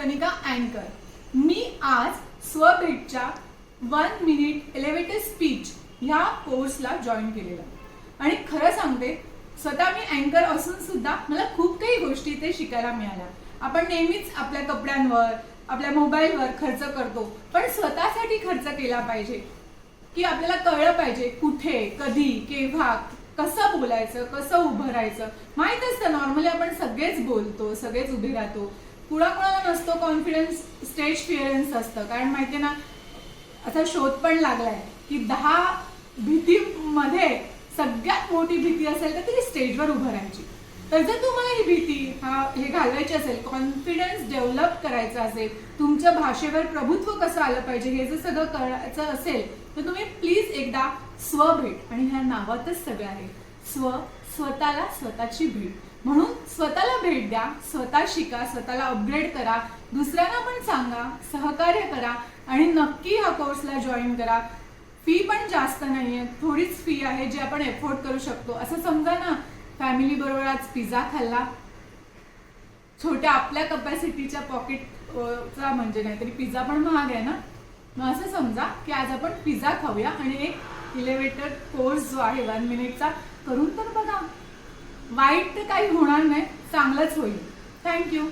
कनिका अँकर। मी आज स्वभेटच्या 1 minute elevator speech ह्या कोर्सला जॉईन केलेला आणि खरं सांगते स्वतः मी अँकर असून सुद्धा मला खूप काही गोष्टी इथे शिकायला मिळाल्या। आपण नेहमीच आपल्या कपड्यांवर आपल्या मोबाईलवर खर्च करतो, पण स्वतःसाठी खर्च केला पाहिजे की आपल्याला कळलं पाहिजे कुठे कधी केव्हा कसं बोलायचं कसं उभं राहायचं। माहित असतं नॉर्मली आपण सगळेच बोलतो सगळेच उभे राहतो, कुणाकुणाला नसतो कॉन्फिडन्स, स्टेज फिअरन्स असतं। कारण माहितीये ना असा शोध पण लागलाय की 10 भीतीमध्ये सगळ्यात मोठी भीती असेल तर ती स्टेजवर उभं राहायची। तर जर तुम्हाला ही भीती हे घालवायची असेल, कॉन्फिडन्स डेव्हलप करायचा असेल, तुमच्या भाषेवर प्रभुत्व कसं आलं पाहिजे हे जर सगळं करायचं असेल तर तुम्ही प्लीज एकदा स्वभेट, आणि ह्या नावातच सगळं आहे स्वतःला स्वतःची भेट, म्हणून स्वतःला भेट द्या, स्वतः शिका, स्वतःला अपग्रेड करा, दुसऱ्यांना पण सांगा, सहकार्य करा आणि नक्की हा कोर्सला जॉईन करा। फी पण जास्त नाहीये, थोडीच फी आहे जी आपण एफोर्ड करू शकतो। असं समजा ना फॅमिली बरोबर आज पिझ्झा खाल्ला, छोट्या आपल्या कपॅसिटीच्या पॉकेटचा, म्हणजे नाहीतरी पिझ्झा पण महाग आहे ना, मग असं समजा की आज आपण पिझ्झा खाऊया आणि एक एलिव्हेटर कोर्स जो आहे 1 मिनिटचा करून तर बघा, वाईट तर काही होणार नाही, चांगलंच होईल। थँक्यू।